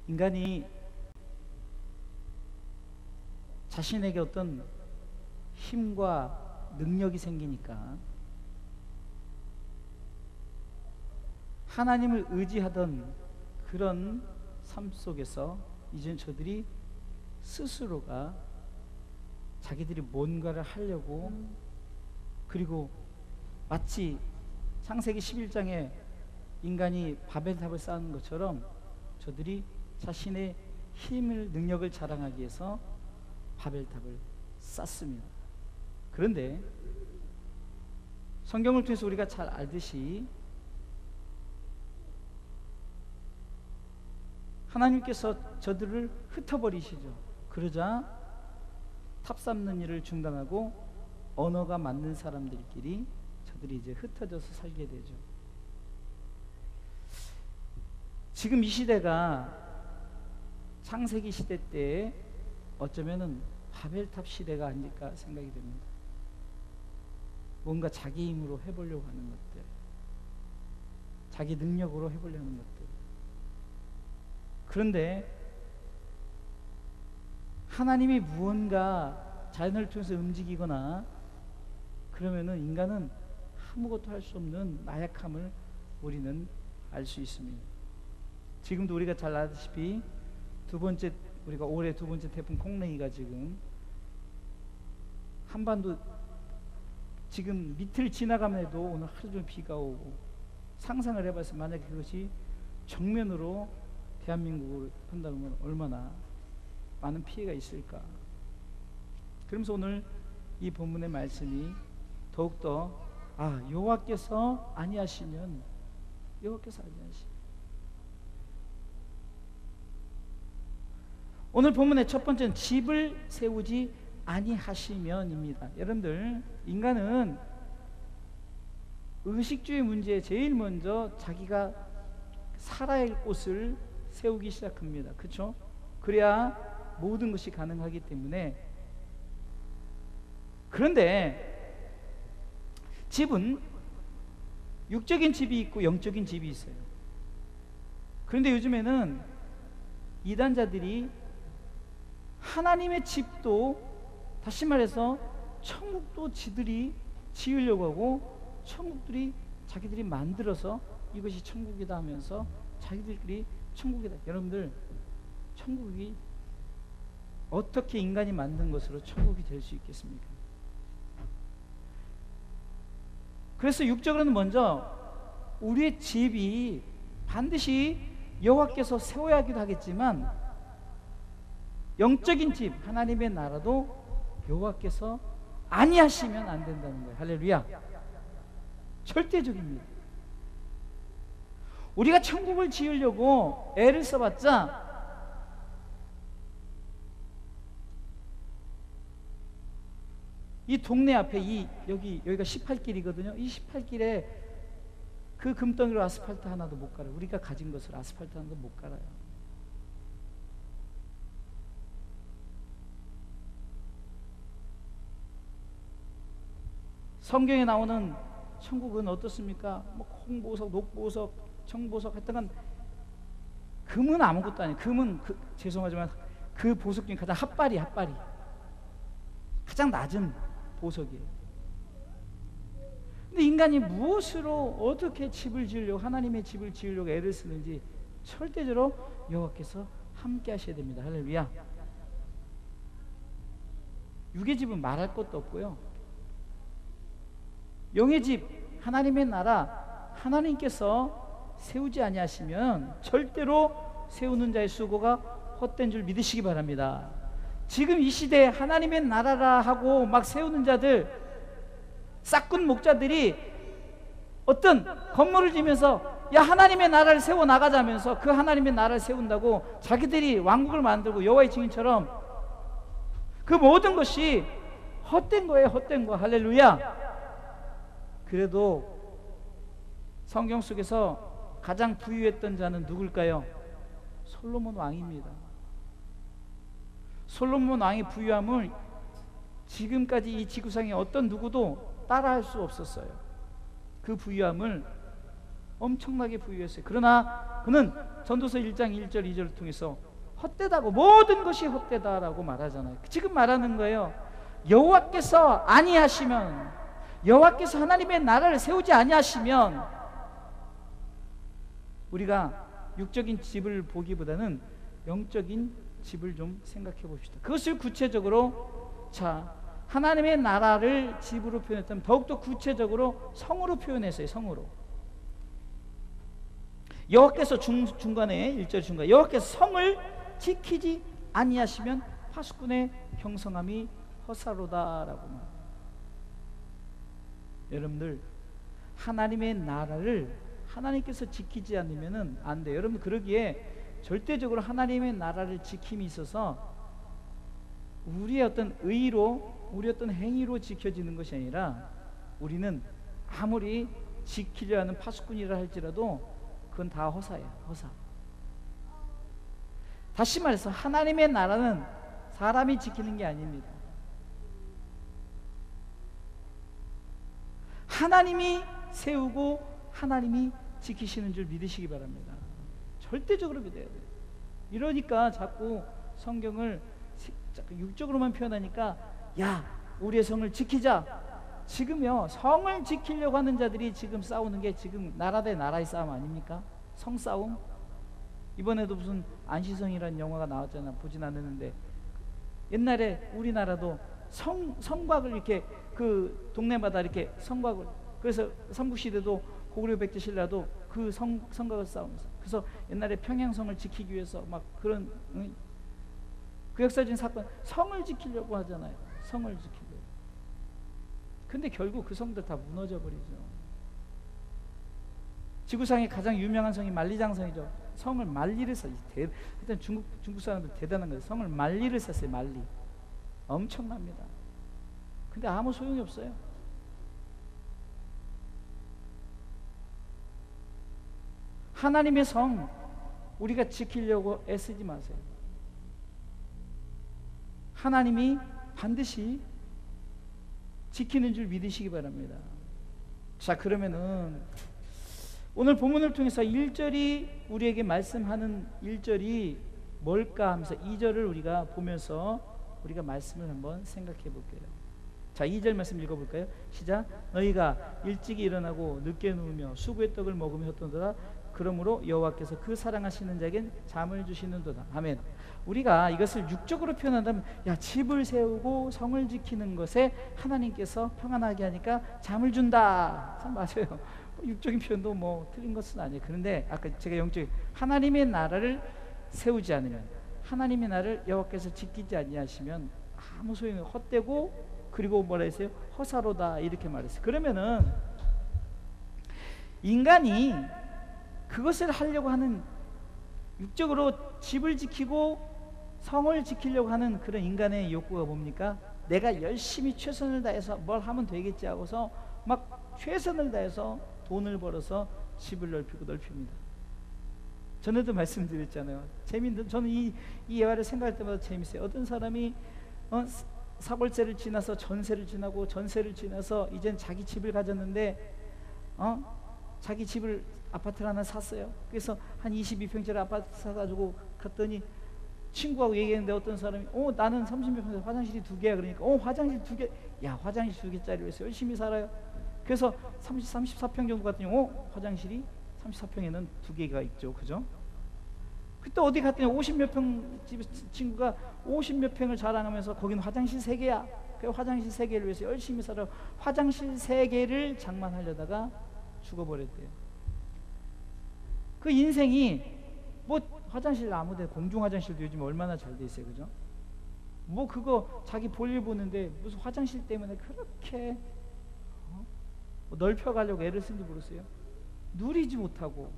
인간이 자신에게 어떤 힘과 능력이 생기니까 하나님을 의지하던 그런 삶 속에서 이제 저들이 스스로가 자기들이 뭔가를 하려고, 그리고 마치 창세기 11장에 인간이 바벨탑을 쌓는 것처럼 저들이 자신의 힘을, 능력을 자랑하기 위해서 바벨탑을 쌓습니다. 그런데 성경을 통해서 우리가 잘 알듯이 하나님께서 저들을 흩어버리시죠. 그러자 탑 쌓는 일을 중단하고 언어가 맞는 사람들끼리 저들이 이제 흩어져서 살게 되죠. 지금 이 시대가 창세기 시대 때 어쩌면은 바벨탑 시대가 아닐까 생각이 됩니다. 뭔가 자기 힘으로 해보려고 하는 것들, 자기 능력으로 해보려는 것들. 그런데 하나님이 무언가 자연을 통해서 움직이거나 그러면은 인간은 아무것도 할 수 없는 나약함을 우리는 알 수 있습니다. 지금도 우리가 잘 아다시피 우리가 올해 두 번째 태풍 콩레이가 지금 한반도 지금 밑을 지나가면 해도 오늘 하루 종일 비가 오고, 상상을 해봐서 만약에 그것이 정면으로 대한민국을 한다면 얼마나 많은 피해가 있을까. 그러면서 오늘 이 본문의 말씀이 더욱더 여호와께서 아니하시면, 오늘 본문의 첫 번째는 집을 세우지 아니하시면입니다. 여러분들, 인간은 의식주의 문제에 제일 먼저 자기가 살아야 할 곳을 세우기 시작합니다. 그렇죠? 그래야 모든 것이 가능하기 때문에. 그런데 집은 육적인 집이 있고 영적인 집이 있어요. 그런데 요즘에는 이단자들이 하나님의 집도, 다시 말해서 천국도 지들이 지으려고 하고, 천국들이 자기들이 만들어서 이것이 천국이다 하면서 자기들끼리 천국이다. 여러분들, 천국이 어떻게 인간이 만든 것으로 천국이 될 수 있겠습니까? 그래서 육적으로는 먼저 우리의 집이 반드시 여호와께서 세워야 하기도 하겠지만, 영적인 집, 하나님의 나라도 여호와께서 아니하시면 안 된다는 거예요. 할렐루야. 절대적입니다. 우리가 천국을 지으려고 애를 써봤자 이 동네 앞에 여기가 18길이거든요. 이 18길에 그 금덩이로 아스팔트 하나도 못 갈아요. 우리가 가진 것을 아스팔트 하나도 못 갈아요. 성경에 나오는 천국은 어떻습니까? 뭐 홍보석, 녹보석, 청보석, 하여튼 금은 아무것도 아니에요. 금은 죄송하지만 그 보석 중에 가장 핫발이 가장 낮은 보석이에요. 근데 인간이 무엇으로 어떻게 집을 지으려고, 하나님의 집을 지으려고 애를 쓰는지 절대적으로 여호와께서 함께 하셔야 됩니다. 할렐루야. 육의 집은 말할 것도 없고요. 영의 집, 하나님의 나라, 하나님께서 세우지 아니하시면 절대로 세우는 자의 수고가 헛된 줄 믿으시기 바랍니다. 지금 이 시대에 하나님의 나라라 하고 막 세우는 자들, 싹군 목자들이 어떤 건물을 지면서 하나님의 나라를 세워 나가자면서 그 하나님의 나라를 세운다고 자기들이 왕국을 만들고 여호와의 증인처럼, 그 모든 것이 헛된 거예요. 헛된 거. 할렐루야. 그래도 성경 속에서 가장 부유했던 자는 누굴까요? 솔로몬 왕입니다. 솔로몬 왕의 부유함을 지금까지 이 지구상에 어떤 누구도 따라할 수 없었어요. 그 부유함을 엄청나게 부유했어요. 그러나 그는 전도서 1장 1절 2절을 통해서 헛되다고, 모든 것이 헛되다라고 말하잖아요. 지금 말하는 거예요. 여호와께서 아니하시면, 여호와께서 하나님의 나라를 세우지 아니하시면 우리가 육적인 집을 보기보다는 영적인 집을 좀 생각해 봅시다. 그것을 구체적으로, 자, 하나님의 나라를 집으로 표현했다면 더욱더 구체적으로 성으로 표현했어요. 성으로. 여호와께서 중간에 1절 중간에 여호와께서 성을 지키지 아니하시면 파수꾼의 형성함이 허사로다라고 말합니다. 여러분들, 하나님의 나라를 하나님께서 지키지 않으면 안 돼요. 여러분, 그러기에 절대적으로 하나님의 나라를 지킴이 있어서 우리의 어떤 의로, 우리의 어떤 행위로 지켜지는 것이 아니라, 우리는 아무리 지키려 하는 파수꾼이라 할지라도 그건 다 허사예요. 허사. 다시 말해서 하나님의 나라는 사람이 지키는 게 아닙니다. 하나님이 세우고 하나님이 지키시는 줄 믿으시기 바랍니다. 절대적으로 믿어야 돼요. 이러니까 자꾸 성경을 육적으로만 표현하니까, 야, 우리의 성을 지키자. 지금요, 성을 지키려고 하는 자들이 지금 싸우는 게 지금 나라 대 나라의 싸움 아닙니까? 성싸움. 이번에도 무슨 안시성이라는 영화가 나왔잖아. 보진 않았는데, 옛날에 우리나라도 성곽을 이렇게 그 동네마다 이렇게 성곽을, 그래서 삼국시대도 고구려 백제 신라도 그 성곽을 싸우면서, 그래서 옛날에 평양성을 지키기 위해서 막 그런, 그 역사적인 사건, 성을 지키려고 하잖아요. 성을 지키려고. 근데 결국 그 성들 다 무너져 버리죠. 지구상의 가장 유명한 성이 만리장성이죠. 성을 만리를 써. 일단 중국 사람들 대단한 거예요. 성을 만리를 썼어요. 만리. 엄청납니다. 근데 아무 소용이 없어요. 하나님의 성 우리가 지키려고 애쓰지 마세요. 하나님이 반드시 지키는 줄 믿으시기 바랍니다. 자, 그러면은 오늘 본문을 통해서 1절이 우리에게 말씀하는 1절이 뭘까 하면서 2절을 우리가 보면서 우리가 말씀을 한번 생각해 볼게요. 자, 2절 말씀 읽어볼까요? 시작. 너희가 일찍이 일어나고 늦게 누우며 수구의 떡을 먹으며 헛도더라. 그러므로 여호와께서 그 사랑하시는 자에겐 잠을 주시는도다. 아멘. 우리가 이것을 육적으로 표현한다면, 야, 집을 세우고 성을 지키는 것에 하나님께서 평안하게 하니까 잠을 준다. 참 맞아요. 육적인 표현도 뭐 틀린 것은 아니에요. 그런데 아까 제가 영적인, 하나님의 나라를 세우지 않으면, 하나님의 나라를 여호와께서 지키지 아니하시면 아무 소용이 헛되고, 그리고 뭐라 했어요? 허사로다, 이렇게 말했어요. 그러면은 인간이 그것을 하려고 하는, 육적으로 집을 지키고 성을 지키려고 하는 그런 인간의 욕구가 뭡니까? 내가 열심히 최선을 다해서 뭘 하면 되겠지 하고서 막 최선을 다해서 돈을 벌어서 집을 넓힙니다. 전에도 말씀드렸잖아요. 저는 이 예화를 생각할 때마다 재밌어요. 어떤 사람이 사골세를 지나서 전세를 지나고 전세를 지나서 이젠 자기 집을 가졌는데 자기 집을 아파트를 하나 샀어요. 그래서 한 22평짜리 아파트 사가지고 갔더니 친구하고 얘기했는데, 어떤 사람이 나는 30몇 평짜리 화장실이 2개야. 그러니까 화장실 2개, 야, 화장실 2개짜리로 해서 열심히 살아요. 그래서 34평 정도 갔더니 화장실이 34평에는 2개가 있죠. 그죠? 그때 어디 갔더니 50몇 평 집 친구가 50몇 평을 자랑하면서 거기는 화장실 3개야. 그 화장실 3개를 위해서 열심히 살아 화장실 3개를 장만하려다가 죽어버렸대요. 그 인생이 뭐 화장실 아무데, 공중 화장실도 요즘 얼마나 잘 돼 있어요. 그죠? 뭐 그거 자기 볼일 보는데 무슨 화장실 때문에 그렇게 뭐 넓혀가려고 애를 쓴지 모르세요? 누리지 못하고.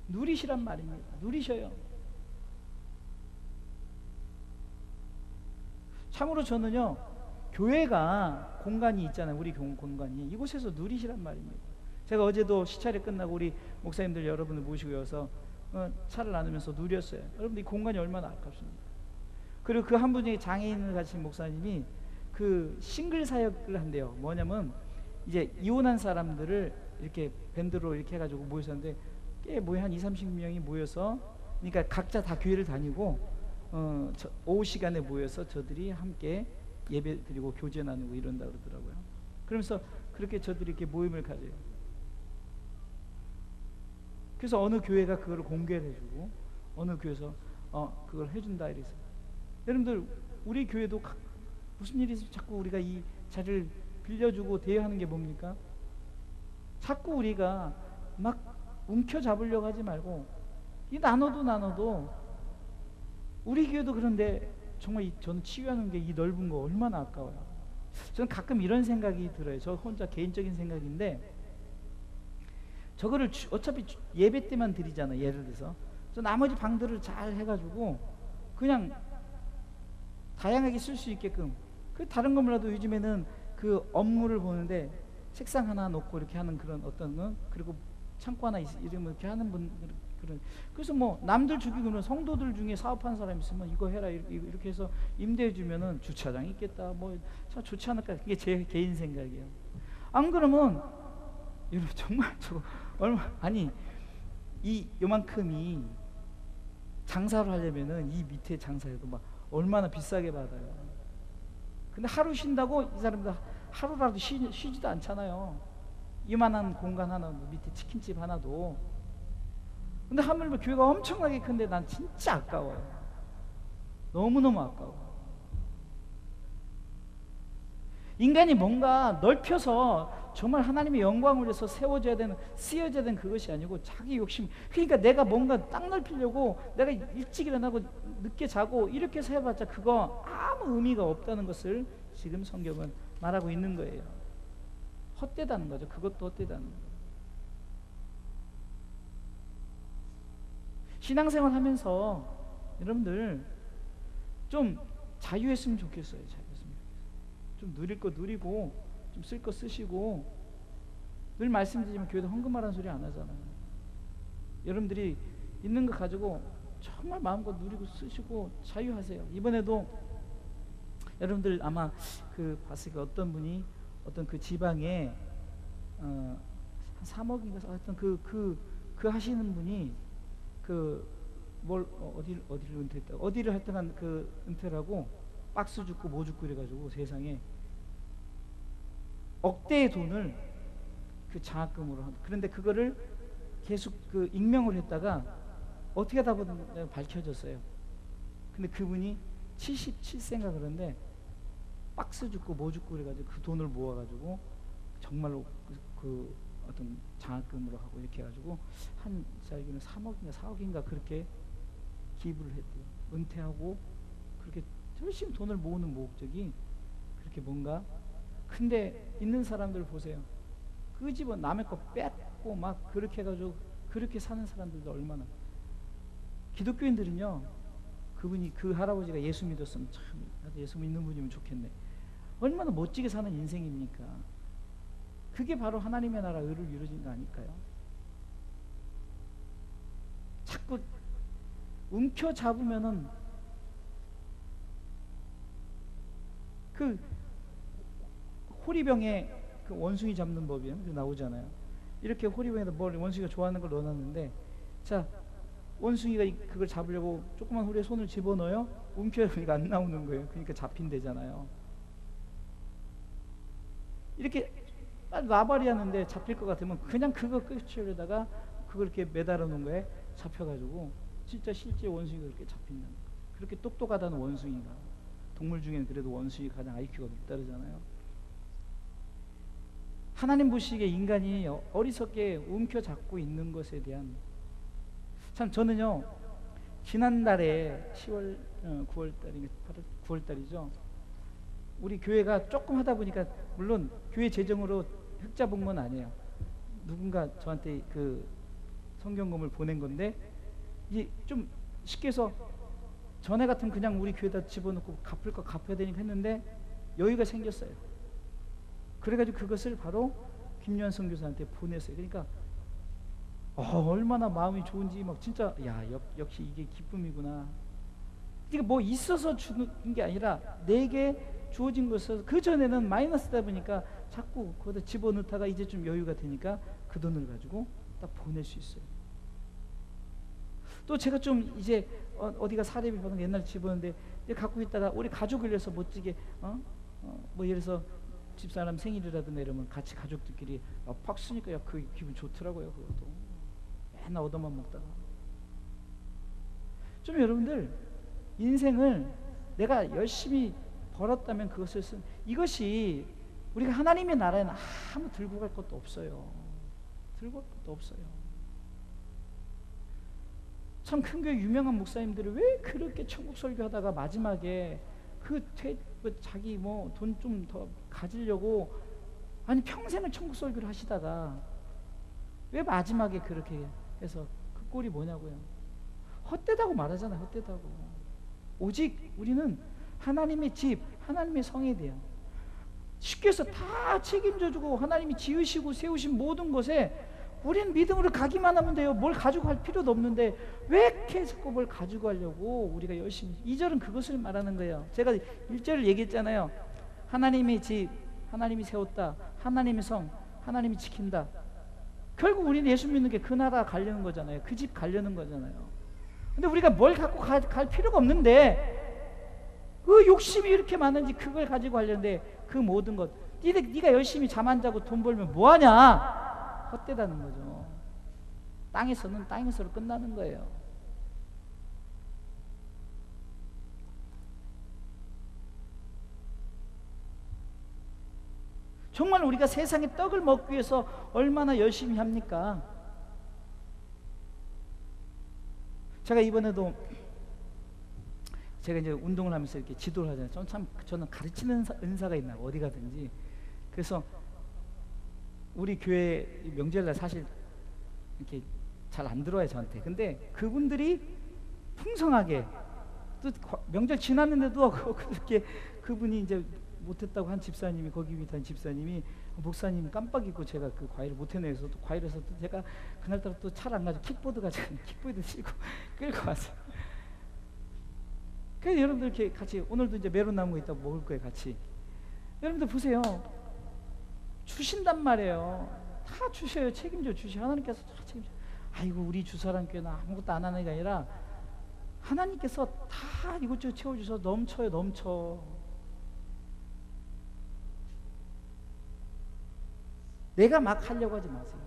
누리시란 말입니다. 누리셔요. 참으로 저는요, 교회가 공간이 있잖아요. 우리 공간이. 이곳에서 누리시란 말입니다. 제가 어제도 시차례 끝나고 우리 목사님들 여러분을 모시고 와서 차를 나누면서 누렸어요. 여러분들 이 공간이 얼마나 아깝습니까? 그리고 그 한 분이 장애인을 가진 목사님이 그 싱글 사역을 한대요. 뭐냐면 이제 이혼한 사람들을 이렇게 밴드로 이렇게 해가지고 모였었는데 꽤 모여 한 2, 30명이 모여서 그러니까 각자 다 교회를 다니고 오후 시간에 모여서 저들이 함께 예배 드리고 교제 나누고 이런다 그러더라고요. 그러면서 그렇게 저들이 이렇게 모임을 가져요. 그래서 어느 교회가 그걸 공개를 해주고 어느 교회에서 그걸 해준다 이래서 여러분들 우리 교회도 무슨 일이 있으면 자꾸 우리가 이 자리를 빌려주고 대여하는 게 뭡니까? 자꾸 우리가 막 움켜잡으려고 하지 말고 이 나눠도 우리 교회도 그런데 정말 저는 치유하는 게 이 넓은 거 얼마나 아까워요. 저는 가끔 이런 생각이 들어요. 저 혼자 개인적인 생각인데 저거를 어차피 예배 때만 드리잖아요. 예를 들어서 저 나머지 방들을 잘 해가지고 그냥 다양하게 쓸 수 있게끔 그 다른 거 몰라도 요즘에는 그 업무를 보는데 책상 하나 놓고 이렇게 하는 그런 어떤 그리고 창고 하나 이러면 이렇게 하는 분들 그런 그래서 뭐 남들 죽이고는 성도들 중에 사업하는 사람 있으면 이거 해라 이렇게 해서 임대해 주면은 주차장 있겠다 뭐 참 좋지 않을까 그게 제 개인 생각이에요. 안 그러면 여러분 정말 저거 얼마 아니 이 요만큼이 장사를 하려면은 이 밑에 장사해도 막 얼마나 비싸게 받아요. 근데 하루 쉰다고 이 사람들 하루라도 쉬지도 않잖아요. 이만한 공간 하나 밑에 치킨집 하나도. 근데 하물며 교회가 엄청나게 큰데 난 진짜 아까워요. 너무너무 아까워. 인간이 뭔가 넓혀서 정말 하나님의 영광을 위해서 세워져야 되는 쓰여져야 되는 그것이 아니고 자기 욕심. 그러니까 내가 뭔가 땅 넓히려고 내가 일찍 일어나고 늦게 자고 이렇게 해서 해봤자 그거 아무 의미가 없다는 것을 지금 성경은 말하고 있는 거예요. 헛되다는 거죠. 그것도 헛되다는 거예요. 신앙생활 하면서 여러분들 좀 자유했으면 좋겠어요. 좀 누릴 거 누리고 좀 쓸 거 쓰시고 늘 말씀드리지만 교회도 헌금하라는 소리 안 하잖아요. 여러분들이 있는 거 가지고 정말 마음껏 누리고 쓰시고 자유하세요. 이번에도 여러분들 아마 그 봤으니까 어떤 분이 어떤 그 지방에 한 3억인가 하여튼 그 하시는 분이 어디를 은퇴했다 어디를 하여튼 그 은퇴를 하고 박스 줍고 뭐 줍고 이래가지고 세상에 억대의 돈을 그 장학금으로 그런데 그거를 계속 그 익명을 했다가 어떻게 하다 보니까 밝혀졌어요. 근데 그분이 77세인가 그런데 박스 줍고 뭐 줍고 그래가지고 그 돈을 모아가지고 정말로 그 어떤 장학금으로 하고 이렇게 해가지고 한 자기는 3억인가 4억인가 그렇게 기부를 했대요. 은퇴하고 그렇게 열심히 돈을 모으는 목적이 그렇게 뭔가 근데 있는 사람들 보세요. 그 집은 남의 거 뺏고 막 그렇게 해가지고 그렇게 사는 사람들도 얼마나 기독교인들은요 그분이 그 할아버지가 예수 믿었으면 참 예수 믿는 분이면 좋겠네. 얼마나 멋지게 사는 인생입니까? 그게 바로 하나님의 나라 의를 이루어진 거 아닐까요? 자꾸 움켜잡으면은 그 호리병에 그 원숭이 잡는 법이에요. 나오잖아요. 이렇게 호리병에다 뭘 원숭이가 좋아하는 걸 넣어놨는데 자 원숭이가 그걸 잡으려고 조그만 호리에 손을 집어넣어요. 움켜잡으니까 안 나오는 거예요. 그러니까 잡힌대잖아요. 이렇게 나발이 하는데 잡힐 것 같으면 그냥 그거 끝으려다가 그걸 이렇게 매달아 놓은 거에 잡혀가지고 진짜 실제 원숭이가 그렇게 잡힌다는 거예요. 그렇게 똑똑하다는 원숭이가 동물 중에는 그래도 원숭이가 가장 IQ가 높다르잖아요. 하나님 보시기에 인간이 어리석게 움켜잡고 있는 것에 대한 참 저는요 지난달에 10월 9월달인가 9월달이죠. 우리 교회가 조금 하다 보니까 물론 교회 재정으로 흑자 복무는 아니에요. 누군가 저한테 그 성경금을 보낸 건데 이게 좀 쉽게 해서 전에 같으면 그냥 우리 교회에다 집어넣고 갚을 거 갚아야 되니까 했는데 여유가 생겼어요. 그래가지고 그것을 바로 김유한 선교사한테 보냈어요. 그러니까 얼마나 마음이 좋은지 막 진짜 역시 이게 기쁨이구나. 그러니까 뭐 있어서 주는 게 아니라 내게 주어진 것을 그 전에는 마이너스다 보니까 자꾸 거기다 집어넣다가 이제 좀 여유가 되니까 그 그 돈을 가지고 딱 보낼 수 있어요. 또 제가 좀 이제 어디가 사례비 받은 거 옛날에 집었는데 갖고 있다가 우리 가족을 위해서 멋지게 뭐 예를 들어서 집사람 생일이라든가 이러면 같이 가족들끼리 팍 쓰니까 야, 그 기분 좋더라고요. 그것도 맨날 얻어만 먹다가 좀 여러분들 인생을 내가 열심히 벌었다면 그것을 쓴 이것이 우리가 하나님의 나라에는 아무 들고 갈 것도 없어요. 들고 갈 것도 없어요. 참 큰 교회 유명한 목사님들이 왜 그렇게 천국 설교하다가 마지막에 자기 뭐 돈 좀 더 가지려고 아니 평생을 천국 설교를 하시다가 왜 마지막에 그렇게 해서 그 꼴이 뭐냐고요. 헛되다고 말하잖아요. 헛되다고. 오직 우리는 하나님의 집, 하나님의 성에 대한 쉽게 해서 다 책임져주고 하나님이 지으시고 세우신 모든 것에 우리는 믿음으로 가기만 하면 돼요. 뭘 가지고 갈 필요도 없는데 왜 계속 뭘 가지고 가려고 우리가 열심히 2절은 그것을 말하는 거예요. 제가 1절을 얘기했잖아요. 하나님의 집, 하나님이 세웠다. 하나님의 성, 하나님이 지킨다. 결국 우리는 예수 믿는 게 그 나라 가려는 거잖아요. 그 집 가려는 거잖아요. 근데 우리가 뭘 갖고 갈 필요가 없는데 그 욕심이 이렇게 많은지 그걸 가지고 하려는데 그 모든 것 네가 열심히 잠 안 자고 돈 벌면 뭐하냐? 헛되다는 거죠. 땅에서는 땅에서로 끝나는 거예요. 정말 우리가 세상의 떡을 먹기 위해서 얼마나 열심히 합니까? 제가 이번에도 제가 이제 운동을 하면서 이렇게 지도를 하잖아요. 저는 가르치는 은사가 있나 어디 가든지. 그래서 우리 교회 명절날 사실 이렇게 잘 안 들어와요 저한테. 근데 그분들이 풍성하게 또 명절 지났는데도 그렇게 그분이 이제 못했다고 한 집사님이 거기 위한 집사님이 목사님 깜빡 잊고 제가 그 과일을 못 해내서 또 과일에서 또 제가 그날따라 또 차를 안 가지고 킥보드 가지고 킥보드 싣고 끌고 왔어요. 그래서 여러분들 이렇게 같이 오늘도 이제 메론 나무 있다고 먹을 거예요 같이. 여러분들 보세요. 주신단 말이에요. 다 주셔요. 책임져 주셔. 하나님께서 다 책임져. 아이고 우리 주사랑교회는 아무것도 안 하는 게 아니라 하나님께서 다 이것저것 채워주셔서 넘쳐요. 넘쳐. 내가 막 하려고 하지 마세요.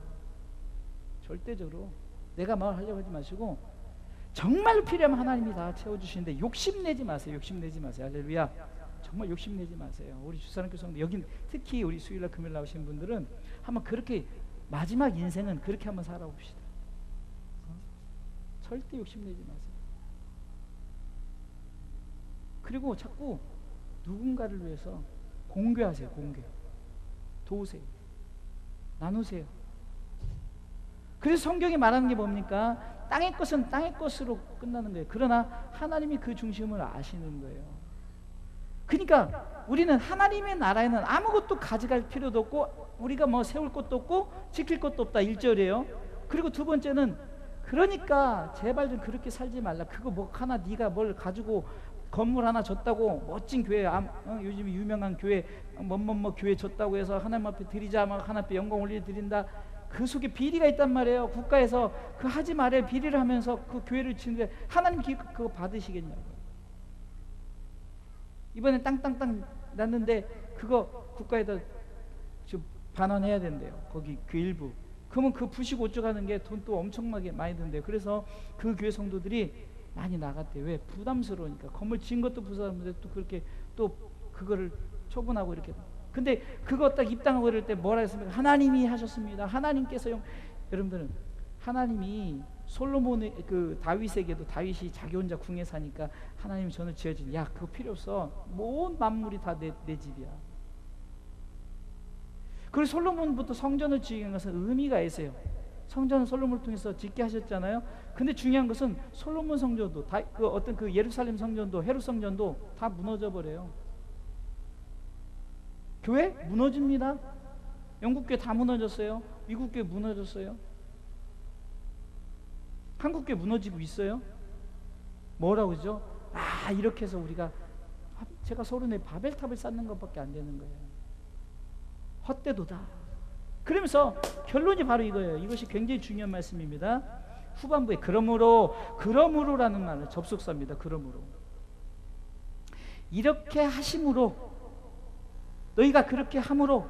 절대적으로 내가 막 하려고 하지 마시고 정말 필요하면 하나님이 다 채워주시는데 욕심내지 마세요. 욕심내지 마세요. 할렐루야. 정말 욕심내지 마세요. 우리 주사랑교회 성도 여긴 특히 우리 수요일날 금요일 나오신 분들은 한번 그렇게 마지막 인생은 그렇게 한번 살아봅시다. 절대 욕심내지 마세요. 그리고 자꾸 누군가를 위해서 공개하세요. 공개. 도우세요. 나누세요. 그래서 성경이 말하는 게 뭡니까? 땅의 것은 땅의 것으로 끝나는 거예요. 그러나 하나님이 그 중심을 아시는 거예요. 그러니까 우리는 하나님의 나라에는 아무것도 가져갈 필요도 없고 우리가 뭐 세울 것도 없고 지킬 것도 없다 1절이에요. 그리고 두 번째는 그러니까 제발 좀 그렇게 살지 말라. 그거 뭐 하나 네가 뭘 가지고 건물 하나 줬다고 멋진 교회 요즘 유명한 교회 뭐뭐뭐 교회 줬다고 해서 하나님 앞에 드리자 막 하나님 앞에 영광 올려 드린다. 그 속에 비리가 있단 말이에요. 국가에서 그 하지 말아요. 비리를 하면서 그 교회를 치는데 하나님 그거 받으시겠냐고요. 이번에 땅땅땅 났는데 그거 국가에다 좀 반환해야 된대요. 거기 그 일부. 그러면 그 부시고 어쩌가는 게 돈 또 엄청나게 많이 든대요. 그래서 그 교회 성도들이 많이 나갔대요. 왜? 부담스러우니까. 건물 지은 것도 부담스러운데 또 그렇게 또 그거를 처분하고 이렇게. 근데 그거 딱 입당하고 이럴 때 뭐라 했습니까? 하나님이 하셨습니다. 하나님께서 여러분들은 하나님이 솔로몬의 그 다윗에게도 다윗이 자기 혼자 궁에 사니까 하나님이 전을 지어주니 야 그거 필요 없어. 온 만물이 다 내 집이야. 그리고 솔로몬부터 성전을 지은 것은 의미가 있어요. 성전은 솔로몬을 통해서 짓게 하셨잖아요. 근데 중요한 것은 솔로몬 성전도 다 그 어떤 그 예루살렘 성전도 헤롯 성전도 다 무너져 버려요. 교회 무너집니다. 영국 교회 다 무너졌어요. 미국 교회 무너졌어요. 한국 교회 무너지고 있어요. 뭐라고 그러죠? 아 이렇게 해서 우리가 제가 서론에 바벨탑을 쌓는 것밖에 안 되는 거예요. 헛되도다. 그러면서 결론이 바로 이거예요. 이것이 굉장히 중요한 말씀입니다. 후반부에 그러므로라는 말은 접속사입니다. 그러므로. 이렇게 하심으로, 너희가 그렇게 함으로.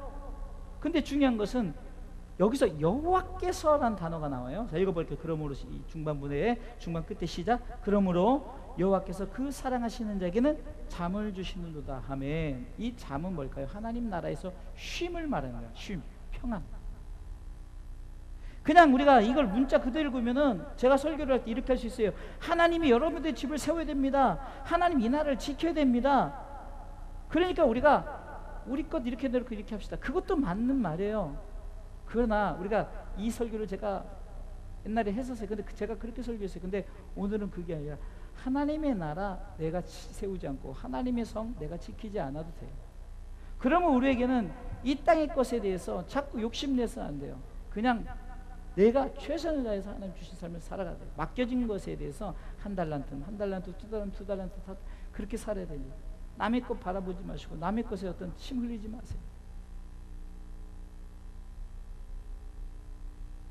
근데 중요한 것은 여기서 여호와께서라는 단어가 나와요. 자, 읽어볼게요. 그러므로, 중반부에 중반 끝에 시작. 그러므로 여호와께서 그 사랑하시는 자에게는 잠을 주시는도다 하면, 이 잠은 뭘까요? 하나님 나라에서 쉼을 말하는 거예요. 쉼, 평안. 그냥 우리가 이걸 문자 그대로 읽으면은, 제가 설교를 할 때 이렇게 할 수 있어요. 하나님이 여러분들의 집을 세워야 됩니다. 하나님 이 나라를 지켜야 됩니다. 그러니까 우리가 우리 것 이렇게 내놓고 이렇게 합시다. 그것도 맞는 말이에요. 그러나 우리가 이 설교를 제가 옛날에 했었어요. 근데 제가 그렇게 설교했어요. 근데 오늘은 그게 아니라, 하나님의 나라 내가 세우지 않고 하나님의 성 내가 지키지 않아도 돼요. 그러면 우리에게는 이 땅의 것에 대해서 자꾸 욕심내서 안 돼요. 그냥 내가 최선을 다해서 하나님 주신 삶을 살아가야 돼요. 맡겨진 것에 대해서 한 달란트, 두 달란트 그렇게 살아야 됩니다. 남의 것 바라보지 마시고 남의 것에 어떤 침 흘리지 마세요.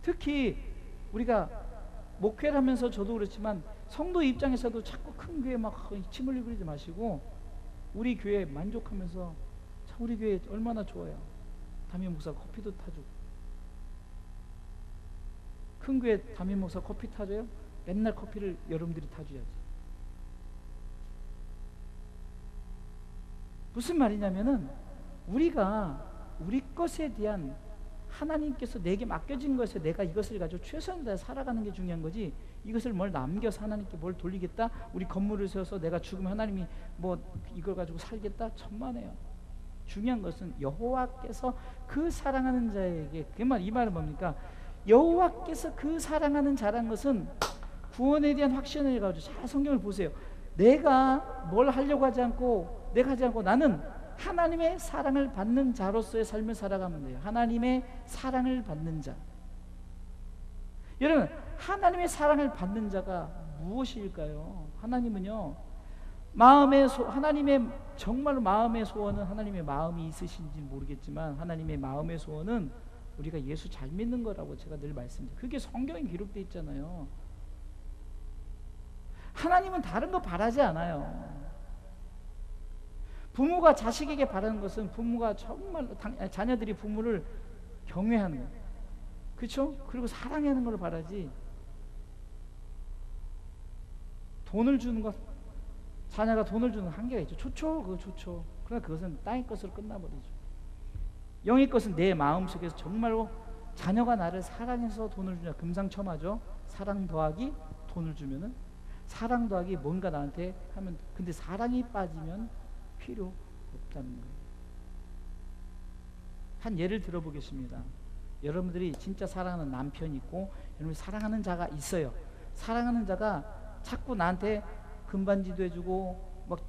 특히 우리가 목회를 하면서 저도 그렇지만 성도 입장에서도 자꾸 큰 교회 막 침 흘리고 그러지 마시고, 우리 교회 만족하면서, 우리 교회 얼마나 좋아요. 담임 목사 커피도 타주고. 큰 교회 담임 목사 커피 타줘요? 맨날 커피를 여러분들이 타줘야지. 무슨 말이냐면은, 우리가 우리 것에 대한, 하나님께서 내게 맡겨진 것에 내가 이것을 가지고 최선을 다해 살아가는 게 중요한 거지, 이것을 뭘 남겨서 하나님께 뭘 돌리겠다, 우리 건물을 세워서 내가 죽으면 하나님이 뭐 이걸 가지고 살겠다, 천만에요. 중요한 것은 여호와께서 그 사랑하는 자에게, 이 말은 뭡니까? 여호와께서 그 사랑하는 자란 것은 구원에 대한 확신을 가지고, 잘 성경을 보세요. 내가 뭘 하려고 하지 않고, 나는 하나님의 사랑을 받는 자로서의 삶을 살아가면 돼요. 하나님의 사랑을 받는 자. 여러분, 하나님의 사랑을 받는 자가 무엇일까요? 하나님은요, 하나님의 정말로 마음의 소원은, 하나님의 마음이 있으신지 모르겠지만 하나님의 마음의 소원은 우리가 예수 잘 믿는 거라고 제가 늘 말씀드려요. 그게 성경에 기록되어 있잖아요. 하나님은 다른 거 바라지 않아요. 부모가 자식에게 바라는 것은, 부모가 정말 자녀들이 부모를 경외하는 거예요. 그렇죠? 그리고 사랑하는 걸 바라지, 돈을 주는 것, 자녀가 돈을 주는 한계가 있죠. 좋죠, 그거 좋죠. 그러나 그것은 땅의 것으로 끝나버리죠. 영의 것은 내 마음속에서 정말로 자녀가 나를 사랑해서 돈을 주냐, 금상첨화죠. 사랑 더하기 돈을 주면은, 사랑 더하기 뭔가 나한테 하면, 근데 사랑이 빠지면 필요 없다는 거예요. 한 예를 들어보겠습니다. 여러분들이 진짜 사랑하는 남편이 있고, 여러분이 사랑하는 자가 있어요. 사랑하는 자가 자꾸 나한테 금반지도 해주고 막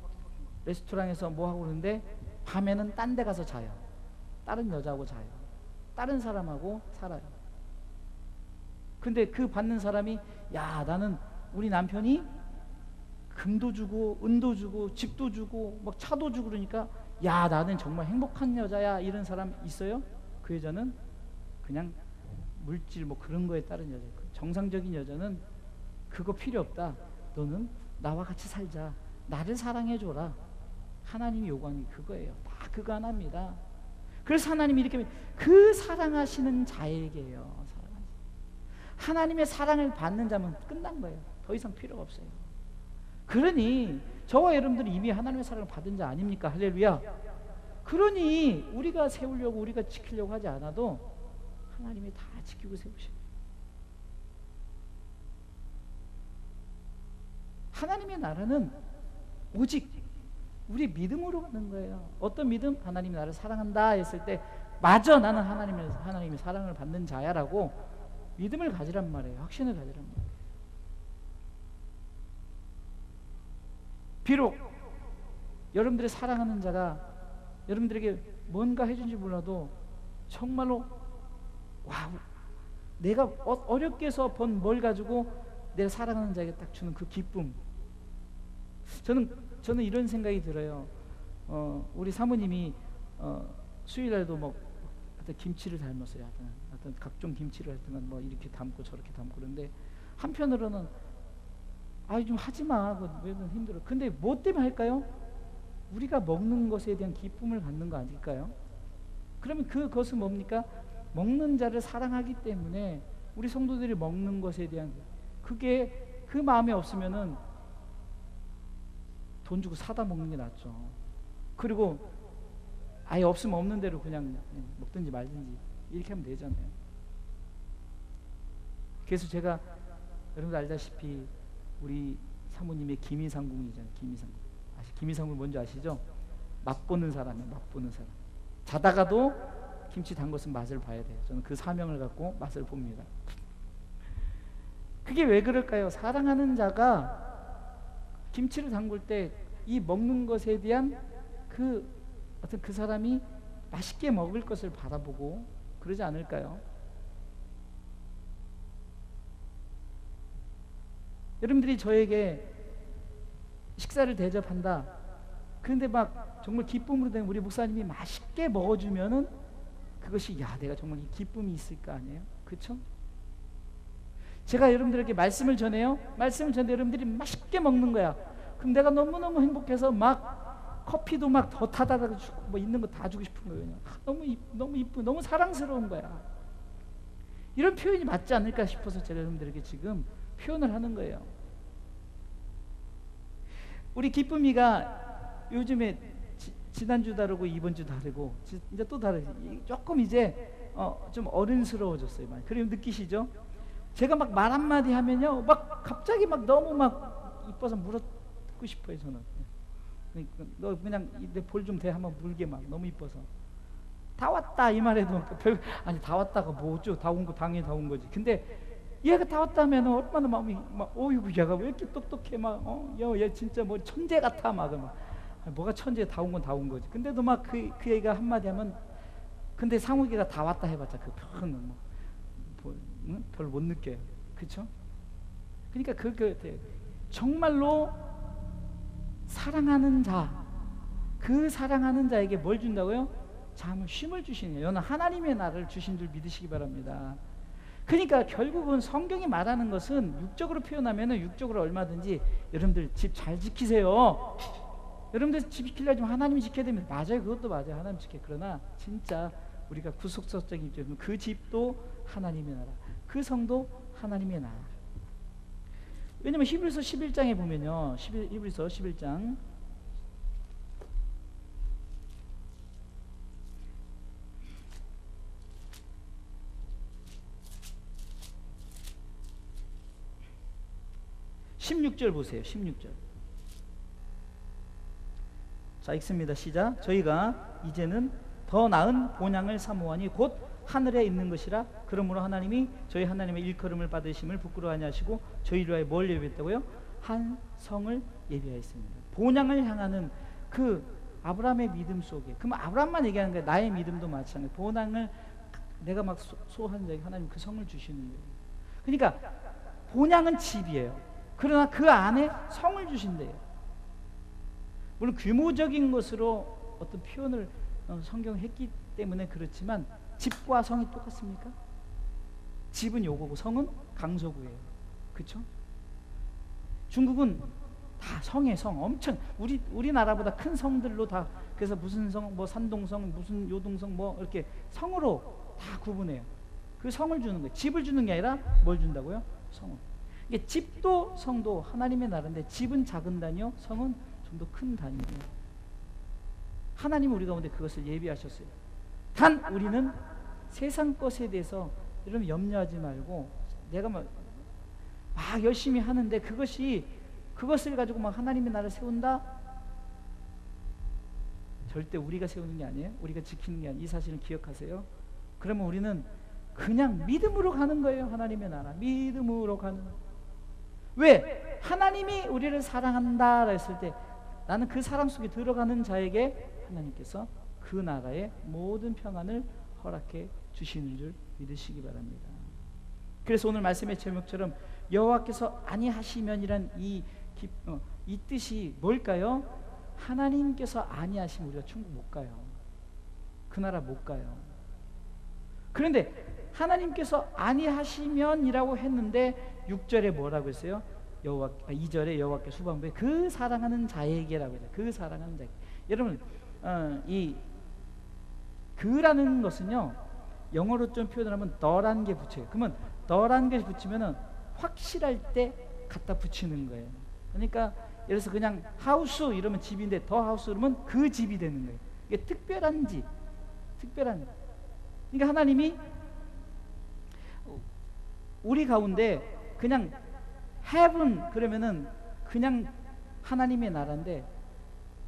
레스토랑에서 뭐 하고 그러는데, 밤에는 딴 데 가서 자요. 다른 여자하고 자요. 다른 사람하고 살아요. 근데 그 받는 사람이, 야, 나는 우리 남편이 금도 주고 은도 주고 집도 주고 막 차도 주고 그러니까, 야, 나는 정말 행복한 여자야, 이런 사람 있어요? 그 여자는 그냥 물질 뭐 그런 거에 따른 여자예요. 정상적인 여자는 그거 필요 없다. 너는 나와 같이 살자. 나를 사랑해줘라. 하나님이 요구하는 게 그거예요. 다 그거 하나입니다. 그래서 하나님이 이렇게, 그 사랑하시는 자에게요. 하나님의 사랑을 받는 자면 끝난 거예요. 더 이상 필요가 없어요. 그러니 저와 여러분들은 이미 하나님의 사랑을 받은 자 아닙니까? 할렐루야. 그러니 우리가 세우려고, 우리가 지키려고 하지 않아도 하나님이 다 지키고 세우시고, 하나님의 나라는 오직 우리 믿음으로 가는 거예요. 어떤 믿음? 하나님이 나를 사랑한다 했을 때, 맞아, 나는 하나님의 사랑을 받는 자야라고 믿음을 가지란 말이에요. 확신을 가지란 말이에요. 비록 여러분들의 사랑하는 자가 여러분들에게 뭔가 해준지 몰라도, 정말로 와, 내가 어렵게 해서 번 뭘 가지고 내가 사랑하는 자에게 딱 주는 그 기쁨. 저는 이런 생각이 들어요. 우리 사모님이 수요일날도 뭐 하여튼 김치를 삶았어요. 하여튼 각종 김치를 하여튼 뭐 이렇게 담고 저렇게 담고. 그런데 한편으로는 아이 좀 하지 마. 왜 힘들어. 근데 뭐 때문에 할까요? 우리가 먹는 것에 대한 기쁨을 갖는 거 아닐까요? 그러면 그것은 뭡니까? 먹는 자를 사랑하기 때문에 우리 성도들이 먹는 것에 대한 그게 그 마음이 없으면은 돈 주고 사다 먹는 게 낫죠. 그리고 아예 없으면 없는 대로 그냥 먹든지 말든지 이렇게 하면 되잖아요. 그래서 제가 여러분들 알다시피 우리 사모님의 김이상궁이잖아요. 김이상궁. 김이상궁 뭔지 아시죠? 맛보는 사람이에요. 맛보는 사람. 자다가도 김치 담궜으면 맛을 봐야 돼요. 저는 그 사명을 갖고 맛을 봅니다. 그게 왜 그럴까요? 사랑하는 자가 김치를 담글 때 이 먹는 것에 대한 그 사람이 맛있게 먹을 것을 바라보고 그러지 않을까요? 여러분들이 저에게 식사를 대접한다. 그런데 막 정말 기쁨으로 된 우리 목사님이 맛있게 먹어주면은 그것이 야 내가 정말 이 기쁨이 있을 거 아니에요? 그렇죠? 제가 여러분들에게 말씀을 전해요. 말씀을 전해 여러분들이 맛있게 먹는 거야. 그럼 내가 너무너무 행복해서 막 커피도 막 더 타다 주고 뭐 있는 거 다 주고 싶은 거예요. 그냥. 너무 이쁘고 너무 사랑스러운 거야. 이런 표현이 맞지 않을까 싶어서 제가 여러분들에게 지금 표현을 하는 거예요. 우리 기쁨이가 요즘에 지난주 다르고 이번 주 다르고 이제 또 다르지. 조금 이제 좀 어른스러워졌어요. 많이. 그리고 느끼시죠? 제가 막 말 한마디 하면요 막 갑자기 막 너무 막 이뻐서 물어뜯고 싶어요. 저는. 그러니까 너 그냥 내 볼 좀 대 한번 물게 막 너무 이뻐서 다 왔다 이 말해도 아니 다 왔다가 뭐죠? 다 온 거 당연히 다 온 거지. 근데 얘가 다 왔다면 얼마나 마음이 막 어이구 얘가 왜 이렇게 똑똑해 막 얘 진짜 뭐 천재 같아 막 뭐가 천재 다 온 건 다 온 거지. 근데도 막 그 애가 한마디 하면 근데 상욱이가 다 왔다 해봤자 그 표현은 별로 못 느껴요. 그렇죠? 그러니까 정말로 사랑하는 자, 그 사랑하는 자에게 뭘 준다고요? 잠을 쉼을 주시네요. 여는 하나님의 나를 주신 줄 믿으시기 바랍니다. 그러니까 결국은 성경이 말하는 것은 육적으로 표현하면은 육적으로 얼마든지 여러분들 집 잘 지키세요. 여러분들 집 지키려면 하나님이 지켜야 됩니다. 맞아요. 그것도 맞아요. 하나님 지켜. 그러나 진짜 우리가 구속사적인 입장에서 그 집도 하나님의 나라, 그 성도 하나님의 나라. 왜냐면 히브리서 11장에 보면요. 히브리서 11장 16절 보세요. 16절. 자, 읽습니다. 시작. 저희가 이제는 더 나은 본향을 사모하니 곧 하늘에 있는 것이라. 그러므로 하나님이 저희 하나님의 일컬음을 받으심을 부끄러워하지 하시고 저희를 위하여 뭘 예비했다고요? 한 성을 예비하였습니다. 본향을 향하는 그 아브라함의 믿음 속에. 그럼 아브라함만 얘기하는 거예요. 나의 믿음도 마찬가지. 본향을 내가 막 소한 자에게 하나님 그 성을 주시는 거예요. 그러니까 본향은 집이에요. 그러나 그 안에 성을 주신대요. 물론 규모적인 것으로 어떤 표현을 성경에 했기 때문에 그렇지만 집과 성이 똑같습니까? 집은 요거고 성은 강서구예요. 그렇죠? 중국은 다 성의 성, 엄청 우리나라보다 큰 성들로 다. 그래서 무슨 성, 뭐 산동성, 무슨 요동성, 뭐 이렇게 성으로 다 구분해요. 그 성을 주는 거예요. 집을 주는 게 아니라 뭘 준다고요? 성을. 이게 집도 성도 하나님의 나라인데 집은 작은 단위요, 성은 좀 더 큰 단위예요. 하나님은 우리 가운데 그것을 예비하셨어요. 단 우리는 세상 것에 대해서 여러분 염려하지 말고 내가 막 열심히 하는데 그것을 가지고 막 하나님의 나라를 세운다? 절대 우리가 세우는 게 아니에요. 우리가 지키는 게 아니에요. 이 사실을 기억하세요. 그러면 우리는 그냥 믿음으로 가는 거예요. 하나님의 나라 믿음으로 가는. 왜? 하나님이 우리를 사랑한다 했을 때 나는 그 사랑 속에 들어가는 자에게 하나님께서 그 나라의 모든 평안을 허락해 주시는 줄 믿으시기 바랍니다. 그래서 오늘 말씀의 제목처럼 여호와께서 아니하시면이란 이 뜻이 뭘까요? 하나님께서 아니하시면 우리가 천국 못 가요. 그 나라 못 가요. 그런데 하나님께서 아니하시면이라고 했는데 6절에 뭐라고 했어요? 2절에 여호와께 수방부에 그 사랑하는 자에게라고 해요. 그 사랑하는 자에게. 여러분 이 그라는 것은요, 영어로 좀 표현을 하면 더라는 게 붙여요. 그러면 더라는 게 붙이면은 확실할 때 갖다 붙이는 거예요. 그러니까 예를 들어서 그냥 하우스 이러면 집인데 더 하우스 그러면 그 집이 되는 거예요. 이게 특별한 집, 특별한. 그러니까 하나님이 우리 가운데 그냥 heaven 그러면은 그냥 하나님의 나라인데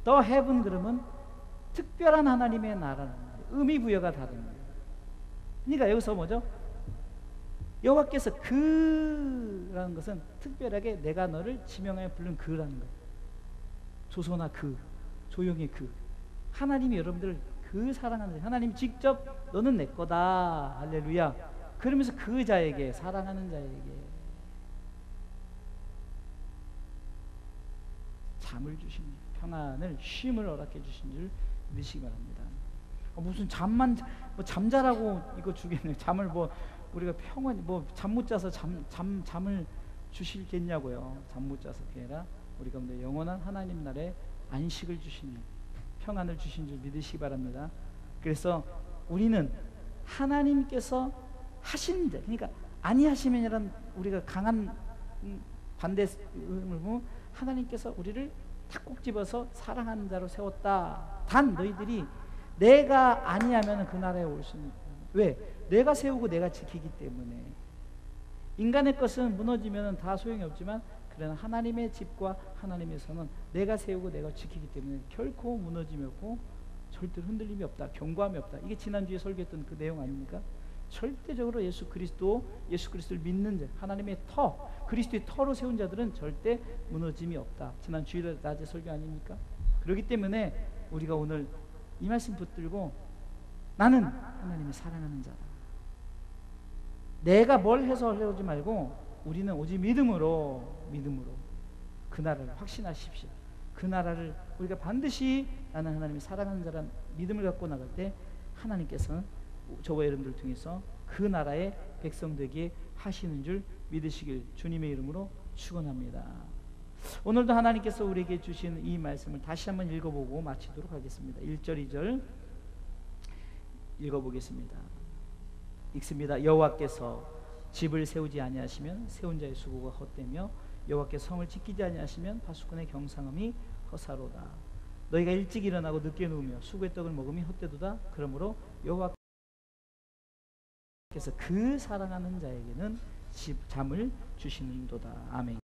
the heaven 그러면 특별한 하나님의 나라는 거예요. 의미 부여가 다른 거예요. 그러니까 여기서 뭐죠? 여호와께서 그라는 것은 특별하게 내가 너를 지명하여 부른 그라는 거예요. 조소나 그, 조용히 그. 하나님이 여러분들을 그 사랑하는 자, 하나님이 직접 너는 내 거다, 할렐루야. 그러면서 그 자에게, 사랑하는 자에게 잠을 주신, 평안을, 쉼을 허락해 주신 줄 믿으시기 바랍니다. 무슨 잠만 뭐 잠자라고 이거 주겠네요. 잠을 뭐 우리가 평안히 뭐 잠 못 자서 잠을 주시겠냐고요. 잠 못 자서. 그게 아니라 우리 가운데 영원한 하나님 나라에 안식을 주시는, 평안을 주신 줄 믿으시기 바랍니다. 그래서 우리는 하나님께서 하신 데, 그러니까 아니하시면이란 우리가 강한 반대 의미를 보면 하나님께서 우리를 탁 꼭 집어서 사랑하는 자로 세웠다. 단 너희들이 내가 아니하면 그 나라에 올 수는 없다. 왜? 내가 세우고 내가 지키기 때문에. 인간의 것은 무너지면 다 소용이 없지만 그러나 하나님의 집과 하나님의 선은 내가 세우고 내가 지키기 때문에 결코 무너짐이 없고 절대로 흔들림이 없다, 경고함이 없다. 이게 지난주에 설교했던 그 내용 아닙니까? 절대적으로 예수 그리스도를 믿는 자, 하나님의 터, 그리스도의 터로 세운 자들은 절대 무너짐이 없다. 지난 주일 낮에 설교 아닙니까? 그렇기 때문에 우리가 오늘 이 말씀 붙들고 나는 하나님을 사랑하는 자다. 내가 뭘 해서 하려고 하지 말고 우리는 오직 믿음으로 그 나라를 확신하십시오. 그 나라를 우리가 반드시 나는 하나님을 사랑하는 자란 믿음을 갖고 나갈 때 하나님께서는 저와 여러분들 통해서 그 나라의 백성 되게 하시는 줄 믿으시길 주님의 이름으로 축원합니다. 오늘도 하나님께서 우리에게 주신 이 말씀을 다시 한번 읽어보고 마치도록 하겠습니다. 1절 2절 읽어보겠습니다. 읽습니다. 여호와께서 집을 세우지 아니하시면 세운 자의 수고가 헛되며 여호와께서 성을 지키지 아니하시면 파수꾼의 경상함이 허사로다. 너희가 일찍 일어나고 늦게 누우며 수고의 떡을 먹음이 헛되도다. 그러므로 여호와께서 그 사랑하는 자에게는 잠을 주시는도다. 아멘.